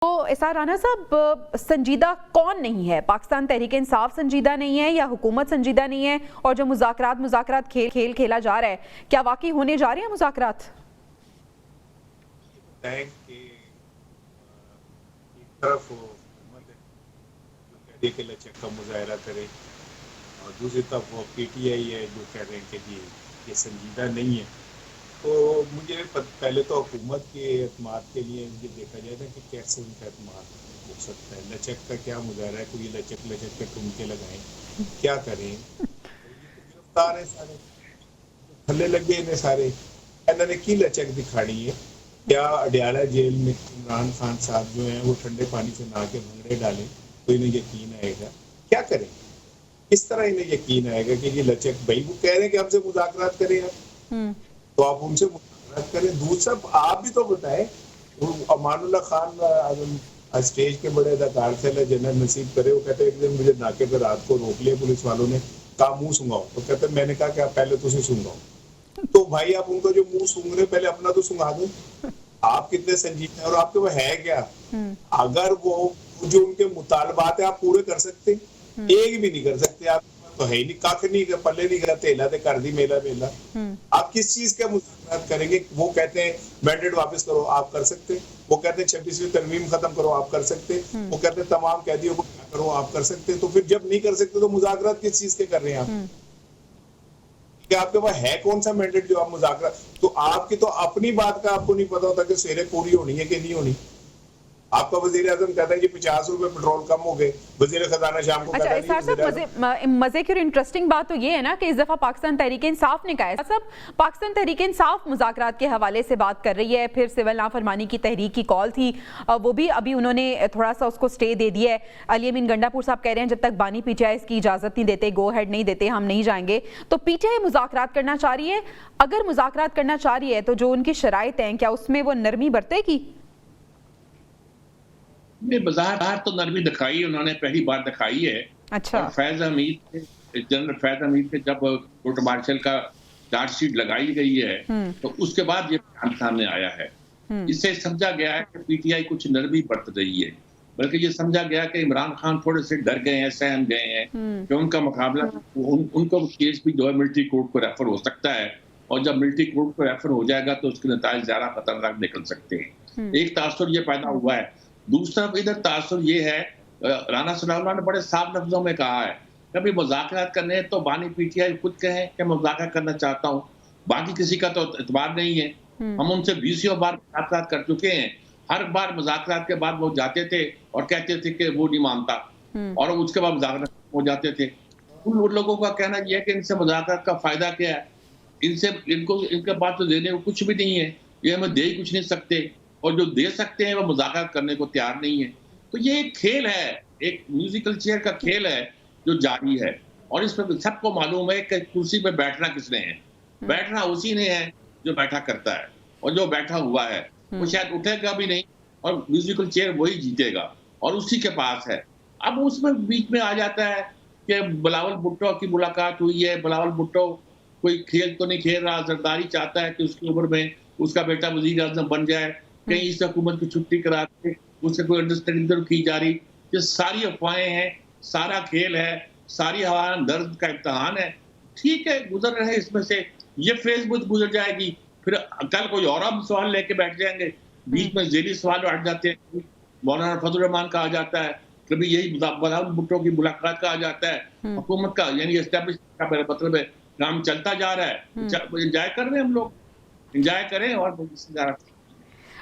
तो एसआर राना साहब, संजीदा कौन नहीं है? पाकिस्तान तहरीक इंसाफ संजीदा नहीं है या हुकूमत संजीदा नहीं है? और जो मुज़ाकरात खेल खेला जा रहा है, क्या वाकई होने जा रहे हैं मुज़ाकरात? एक तरफ हुकूमत है जो कह रही है कि लचक का मुजाहरा करे और दूसरी तरफ वो पीटीआई है जो कह रहे हैं कि जी ये संजीदा नहीं है। तो मुझे पहले तो हुकूमत के एतमाद के लिए ये देखा जाए ना कि कैसे उनका एतमाद हो सकता है। लचक का क्या मुजाहरा है? कोई लचक के ठुमके लगाएं, क्या करें? गिरफ्तार है सारे, थल्ले लगे इन्हें सारे, इन्होंने की लचक दिखानी है? क्या अडियाला जेल में इमरान खान साहब जो हैं वो ठंडे पानी से नहा के भंगड़े डालें तो इन्हें यकीन आएगा? क्या करें? किस तरह इन्हें यकीन आएगा कि ये लचक, भाई वो कह रहे हैं कि हमसे मुज़ाकरात करें आप, तो आप उनसे मुज़ाकरात करें। दूसरा आप भी तो बताएं, अमानुल्लाह खान स्टेज के बड़े अदाकार थे, जनरल नसीब करे, वो कहते एक दिन मुझे नाके पे रात को रोक लिया पुलिस वालों ने, कहा मुंह सुंघाओ, तो कहते मैंने कहा कि आप पहले तुझे सुंघाओ। तो भाई आप उनको जो मुंह सूंघ रहे पहले अपना तो सुंघा दो। आप कितने संजीदा हैं और आपके वो है क्या? अगर वो जो उनके मुतालबात है आप पूरे कर सकते, एक भी नहीं कर सकते आप, तो है ही नहीं, कख नहीं, पल्ले नहीं गया, तेला ते कर दी मेला मेला। आप किस चीज का मुज़ाकरात करेंगे? वो कहते हैं मैंडेट वापस करो, आप कर सकते। वो कहते हैं 26वीं तरमीम खत्म करो, आप कर सकते। वो कहते हैं तमाम कैदियों को क्या करो, आप कर सकते। तो फिर जब नहीं कर सकते तो मुज़ाकरात किस चीज के कर रहे हैं आप? क्या आपके पास है कौन सा मैंडेट जो आप मुज़ाकरात? तो आपकी तो अपनी बात का आपको नहीं पता होता कि सवेरे पूरी होनी है कि नहीं होनी। आपका वजीर आजम कहता है कि 50 रुपए पेट्रोल कम हो गए, वजीर खजाना शाम को अच्छा इसार साहब, मजे की और इंटरेस्टिंग बात तो ये है ना कि इस दफा पाकिस्तान तहरीक इंसाफ ने कहा है, सब पाकिस्तान तहरीक इंसाफ मुज़ाकरात के हवाले से बात कर रही है। फिर सिविल नाफरमानी की तहरीक की कॉल थी, वो भी अभी उन्होंने थोड़ा सा उसको स्टे दे दिया है। अली अमीन गंडापुर साहब कह रहे हैं जब तक बानी पीटीआई इसकी इजाजत नहीं देते, गो हेड नहीं देते, हम नहीं जाएंगे। तो पीटीआई मुज़ाकरात करना चाह रही है। अगर मुज़ाकरात करना चाह रही है तो जो उनकी शराइत हैं, क्या उसमें वो नरमी बरतेगी? बाजार तो नरमी दिखाई उन्होंने, पहली बार दिखाई है। अच्छा। और जनरल फैज हमीद के जब कोर्ट मार्शल का चार्जशीट लगाई गई है तो उसके बाद ये बयान सामने आया है। इससे समझा गया है कि पीटीआई कुछ नरमी बरत रही है, बल्कि ये समझा गया कि इमरान खान थोड़े से डर गए हैं, सहम गए हैं कि उनका मुकाबला उनको केस भी जो है मिलिट्री कोर्ट को रेफर हो सकता है, और जब मिलिट्री कोर्ट को रेफर हो जाएगा तो उसके नतीजे ज्यादा खतरनाक निकल सकते हैं। एक तासुर ये पैदा हुआ है। दूसरा इधर तासुर ये है, राना सनाउल्लाह ने बड़े साफ लफ्जों में कहा है कभी मुज़ाकरात करने तो बानी पीटीआई खुद कहें कि मुज़ाकरा करना चाहता हूँ, बाकी किसी का तो एतबार नहीं है। हम उनसे 20 बार मुज़ाकरात कर चुके हैं, हर बार मुज़ाकरात के बाद वो जाते थे और कहते थे कि वो नहीं मानता, और उसके बाद मुज़ाकरात हो जाते थे। उन लोगों का कहना यह है कि इनसे मुज़ाकरात का फायदा क्या है, इनके पास तो देने को कुछ भी नहीं है, ये हमें दे ही कुछ नहीं सकते, और जो दे सकते हैं वो मुज़ाकरात करने को तैयार नहीं है। तो ये एक खेल है, एक म्यूजिकल चेयर का खेल है जो जारी है, और इसमें सबको मालूम है कि कुर्सी पे बैठना किसने है। बैठना उसी ने है जो बैठा करता है, और जो बैठा हुआ है वो शायद उठेगा भी नहीं, और म्यूजिकल चेयर वही जीतेगा, और उसी के पास है। अब उसमें बीच में आ जाता है कि बिलावल भुट्टो की मुलाकात हुई है, बिलावल भुट्टो कोई खेल तो नहीं खेल रहा, जरदारी चाहता है कि उसकी उम्र में उसका बेटा वजीर आज़म बन जाए, कहीं इस हुकूमत की छुट्टी करा के उससे कोई अंडरस्टैंडिंग की जा रही। ये सारी अफवाहें हैं, सारा खेल है, सारी हवा दर्द का इम्तहान है। ठीक है, गुजर रहे इसमें से, ये फेज बुझ गुजर जाएगी, फिर कल कोई और हम सवाल लेके बैठ जाएंगे, बीच में जेली सवाल हट जाते हैं, मौलाना फजल रहमान कहा जाता है, कभी यही बिलावल भुट्टो की मुलाकात कहा जाता है। हुकूमत का यानी एस्टेब्लिश का मेरा मतलब है काम चलता जा रहा है, एंजॉय कर रहे हैं हम लोग, एंजॉय करें। और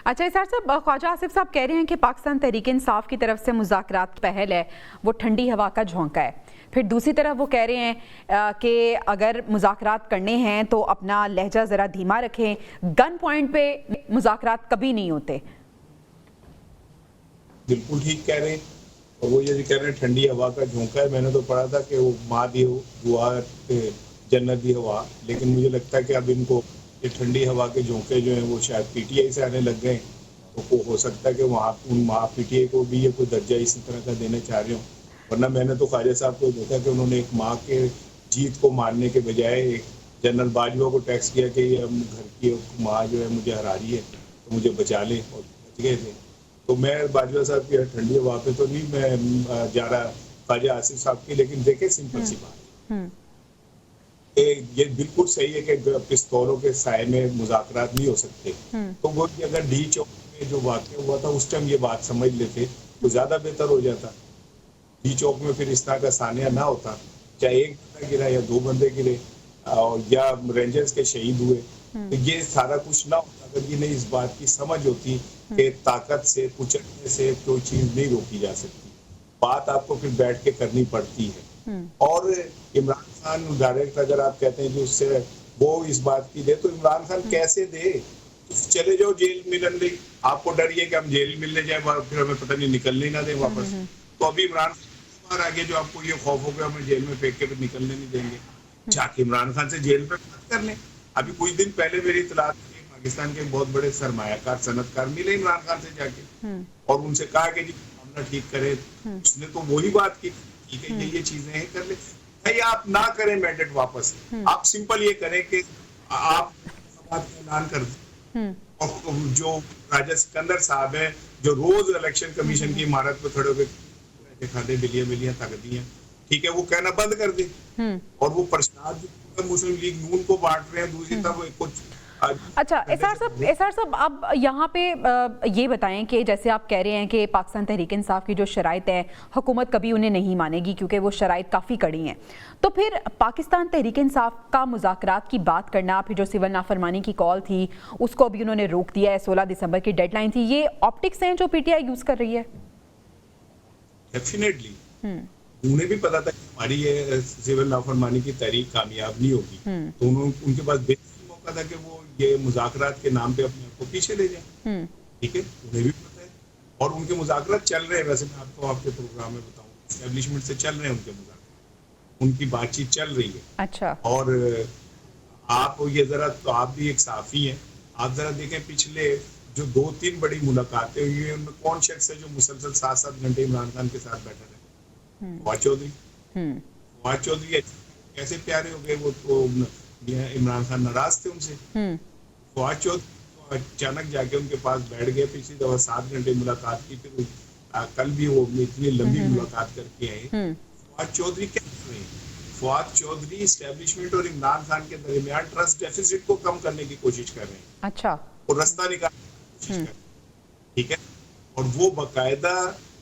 अच्छा इसार साहब, ख्वाजा आसिफ साहब कह रहे हैं कि पाकिस्तान तहरीक इंसाफ की तरफ से मुज़ाकरात पहल है, वो ठंडी हवा का झोंका है। फिर दूसरी तरफ वो कह रहे हैं कि अगर मुज़ाकरात करने हैं तो अपना लहजा ज़रा धीमा रखें, गन पॉइंट पे मुज़ाकरात कभी नहीं होते। बिल्कुल ठीक कह रहे हैं, और वो ये कह रहे हैं ठंडी हवा का झोंका है। मैंने तो पढ़ा था कि वो माँ दी दुआ जन्नत दी हवा, लेकिन मुझे लगता है कि अब इनको ये ठंडी हवा के झोंके जो हैं वो शायद पीटीआई से आने लग गए, तो हो सकता है कि वहाँ उन पीटीआई को भी ये कोई दर्जा इसी तरह का देना चाह रहे हो। वरना मैंने तो ख्वाजा साहब को देखा कि उन्होंने एक माँ के जीत को मानने के बजाय एक जनरल बाजवा को टैक्स किया कि ये घर की माँ जो है मुझे हरा रही है तो मुझे बचा लें, और बच गए थे। तो मैं बाजवा साहब की ठंडी हवा पे तो नहीं मैं जा रहा ख्वाजा आसिफ साहब की, लेकिन देखे सिंपल सी बात ये बिल्कुल सही है कि पिस्तौलों के साए में मुज़ाकरात नहीं हो सकते। तो वो अगर डी चौक में जो वाक़या हुआ था उस टाइम ये बात समझ लेते तो ज्यादा बेहतर हो जाता। डी चौक में फिर इस तरह का सानिया ना होता, चाहे एक बंदा गिरा या 2 बंदे गिरे या रेंजर्स के शहीद हुए, तो ये सारा कुछ ना होता अगर ये नहीं इस बात की समझ होती कि ताकत से कुचलने से कोई चीज नहीं रोकी जा सकती। बात आपको फिर बैठ के करनी पड़ती है। और इमरान खान डायरेक्ट अगर आप कहते हैं कि उससे वो इस बात की दे, तो इमरान खान कैसे दे? चले जाओ जेल मिलन ली, आपको डर ये कि हम जेल मिलने जाए फिर हमें पता नहीं निकलने ही ना दे वापस। तो अभी इमरान खान आगे जो आपको ये खौफ हो गया हमें जेल में फेंक के फिर निकलने नहीं देंगे, जाके इमरान खान से जेल पे बात कर लें। अभी कुछ दिन पहले मेरी इतला थी पाकिस्तान के बहुत बड़े सरमायाकार सनतकार मिले इमरान खान से जाके और उनसे कहा कि जी मामला ठीक करे। उसने तो वही बात की, ठीक है ये चीजें हैं कर ले। भाई आप ना करें मैंडेट वापस, आप सिंपल ये करें कि आप बात का ऐलान कर दें। और जो राजा सिकंदर साहब है जो रोज इलेक्शन कमीशन की इमारत पे खड़े होकर खाते बिलियन ताकतियां, ठीक है वो कहना बंद कर दे। और वो प्रसाद मुस्लिम लीग नून को बांट रहे हैं, दूसरी तरफ कुछ। अच्छा एसआर साहब अब यहाँ पे ये बताएं कि जैसे आप कह रहे हैं कि पाकिस्तान तहरीक इंसाफ की जो शराइत है हुकूमत कभी उन्हें नहीं मानेगी क्योंकि वो शराइत काफ़ी कड़ी हैं, तो फिर पाकिस्तान तहरीक इंसाफ का मुज़ाकरात की बात करना, फिर जो सिविल नाफरमानी की कॉल थी उसको अभी उन्होंने रोक दिया है, 16 दिसंबर की डेडलाइन थी, ये ऑप्टिक्स हैं जो पीटीआई यूज़ कर रही है? डेफिनेटली उन्हें भी पता था कि हमारी ये सिविल नाफरमानी की तहरीक कामयाब नहीं होगी, तो उनके पास मौका था कि वो ये मुज़ाकरात के नाम पे अपने आप को पीछे ले जाए। ठीक है, उन्हें भी पता है और उनके मुज़ाकरात चल रहे हैं। वैसे मैं आपको आपके प्रोग्राम में बताऊं, एस्टेब्लिशमेंट से चल रहे हैं उनके मुज़ाकरात, उनकी बातचीत चल रही है। अच्छा। और आप ये जरा, तो आप भी एक साफी हैं, आप जरा देखें पिछले जो 2-3 बड़ी मुलाकातें हुई हैं उनमें कौन शख्स है जो मुसलसल 7-7 घंटे इमरान खान के साथ बैठा रहे? फवाद चौधरी। फवाद चौधरी कैसे प्यारे हो गए, वो तो इमरान खान नाराज थे उनसे। फवाद चौधरी अचानक जाके उनके पास बैठ गए, पिछली दफा 7 घंटे मुलाकात की, फिर कल भी वो इतनी लंबी मुलाकात करके आए। फवाद चौधरी क्या कर रहे हैं? फवाद चौधरी एस्टेब्लिशमेंट और इमरान खान के दरमियान ट्रस्ट डेफिसिट को कम करने की कोशिश कर रहे हैं। अच्छा। और रास्ता निकालने की कोशिश कर रहे हैं। ठीक है, और वो बाकायदा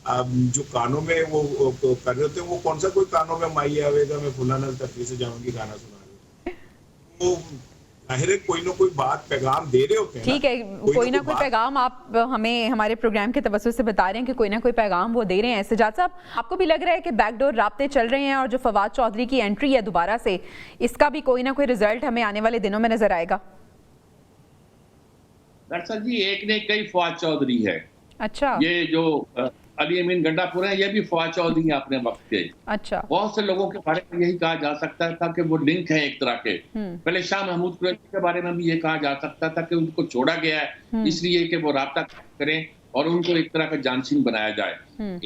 जो कानों में वो कर रहे होते हैं, वो कौन सा कोई कानों में माई आवेगा मैं फुलाना तफरीह से जाऊंगी गाना सुना रहे, वो जाहिर है कोई ना कोई बात पैगाम दे रहे होते हैं। ठीक है, कोई ना कोई पैगाम आप हमें हमारे प्रोग्राम के तवज्जुह से बता रहे हैं कि कोई ना कोई पैगाम वो दे रहे हैं। सजाद साहब, आपको भी लग रहा है कि बैकडोर राब्ते चल रहे हैं और जो फवाद चौधरी की एंट्री है दोबारा से, इसका भी कोई ना कोई रिजल्ट हमें आने वाले दिनों में नजर आएगा? दरअसल जी एक ने कई फवाद चौधरी है। अच्छा। ये जो अली अमीन गंडापुर है, ये भी फवाद चौधरी है अपने वक्त के। अच्छा। बहुत से लोगों के बारे में यही कहा जा सकता था कि वो लिंक है एक तरह के। पहले शाह महमूद कुरैशी के बारे में भी ये कहा जा सकता था कि उनको छोड़ा गया है इसलिए कि वो राब्ता करें और उनको एक तरह का जानशीन बनाया जाए।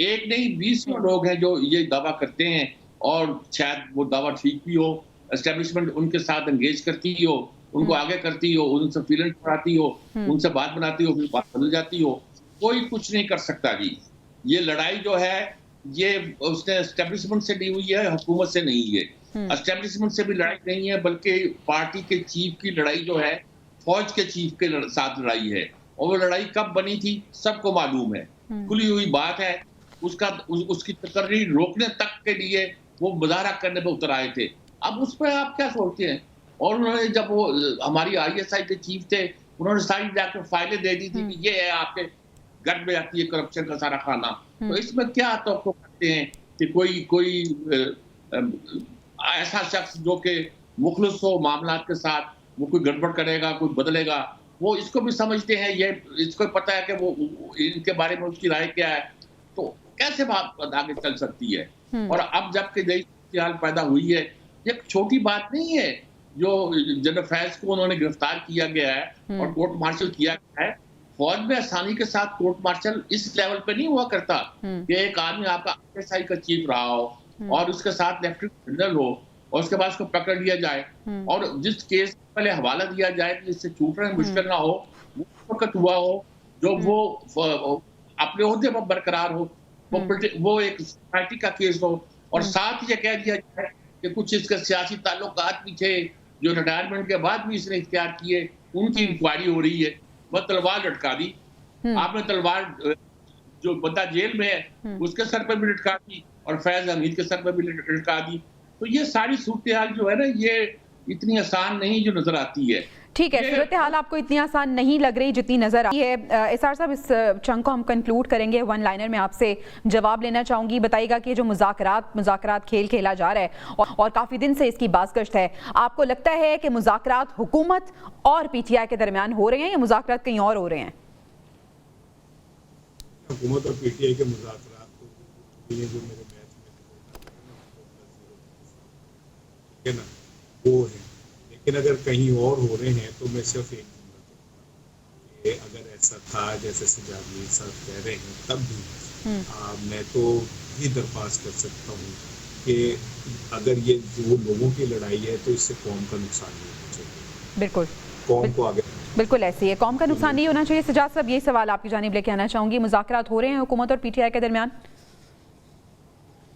एक नहीं 20 लोग हैं जो ये दावा करते हैं और शायद वो दावा ठीक भी हो, एस्टेब्लिशमेंट उनके साथ एंगेज करती हो, उनको आगे करती हो, उनसे फीलिंग बढ़ाती हो, उनसे बात बनाती हो, फिर बात बदल जाती हो, कोई कुछ नहीं कर सकता जी। ये लड़ाई जो है ये उसने एस्टेब्लिशमेंट से नहीं हुई है, हुकूमत से नहीं है। एस्टेब्लिशमेंट से भी लड़ाई नहीं है, बल्कि पार्टी के चीफ की लड़ाई जो है फौज के चीफ के साथ लड़ाई है। और वो लड़ाई कब बनी थी सबको मालूम है, खुली हुई बात है। उसकी तकर्री रोकने तक के लिए वो मुजाहरा करने पे उतर आए थे। अब उस पर आप क्या सोचते हैं? और उन्होंने जब वो हमारी ISI के चीफ थे, उन्होंने सारी जाकर फाइलें दे दी थी कि ये है आपके घर में आती है करप्शन का सारा खाना। तो इसमें क्या तो करते हैं कि कोई ऐसा शख्स जो कि मुखलिस हो मामलात के साथ, वो कोई गड़बड़ करेगा, कोई बदलेगा, वो इसको भी समझते हैं, ये इसको पता है कि वो इनके बारे में उसकी राय क्या है, तो कैसे बात आगे चल सकती है? और अब जबकि नई हाल पैदा हुई है, ये छोटी बात नहीं है जो जनरल फैज को उन्होंने गिरफ्तार किया गया है और कोर्ट मार्शल किया गया है। फौज में आसानी के साथ कोर्ट मार्शल इस लेवल पे नहीं हुआ करता कि एक आदमी आपका ISI का चीफ रहा हो और उसके साथ लेफ्टिनेंट जनरल हो और उसके बाद उसको पकड़ लिया जाए और जिस केस पहले हवाला दिया जाए कि इससे छूटने में मुश्किल ना हो, वो वक्त हुआ हो जो वो अपने ओहदे पर बरकरार हो, वो एक सोसाइटी का केस हो, और साथ ही ये कह दिया जाए कि कुछ इसके सियासी ताल्लुकात भी थे जो रिटायरमेंट के बाद भी इसने इख्तियार किए, उनकी इंक्वायरी हो रही है। वह तलवार लटका दी, आपने तलवार जो बंदा जेल में है उसके सर पर भी लटका दी और फैज हमीद के सर पर भी लटका दी। तो ये सारी सूरत हाल जो है ना, ये इतनी आसान नहीं जो नजर आती है। ठीक है, सूरत हाल आपको इतनी आसान नहीं लग रही जितनी नजर आती है। एसआर साहब, इस चंक को हम कंक्लूड करेंगे। वन लाइनर में आपसे जवाब लेना चाहूंगी। बताइएगा कि जो मुज़ाकरात खेल खेला जा रहा है और काफी दिन से इसकी बाज़गश्त है, आपको लगता है कि मुज़ाकरात हुकूमत और पीटीआई के दरमियान हो रहे हैं या मुज़ाकरात कहीं और हो रहे हैं? हुकूमत और पीटीआई के मुज़ाकरात तो ये जो मेरे मैच में ठीक है ना, वो है। लेकिन अगर कहीं और हो रहे हैं तो मैं सिर्फ एक जुमला कहूँगा कि अगर ऐसा था जैसे सजाद मीर साहब कह रहे हैं, तब भी मैं तो ये दरख्वास्त कर सकता हूँ कि अगर ये जो लोगों की लड़ाई है तो इससे कौम का नुकसान नहीं होना चाहिए। बिल्कुल, कौम को आगे बिल्कुल ऐसी है, कौम का नुकसान नहीं होना चाहिए। सजाद साहब, ये सवाल आपकी जानिब लेके आना चाहूंगी। मुज़ाकरात हो रहे हैं हुकूमत और पीटीआई के दरमियान?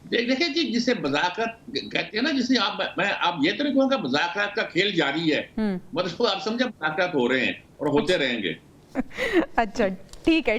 देखिए जी, जिसे मज़ाकरात कहते हैं ना, जिसे आप ये तो नहीं कहूँगा मज़ाकरात का खेल जारी है, मतलब आप समझे मज़ाकरात हो रहे हैं और होते रहेंगे। अच्छा, ठीक है, ठीक है।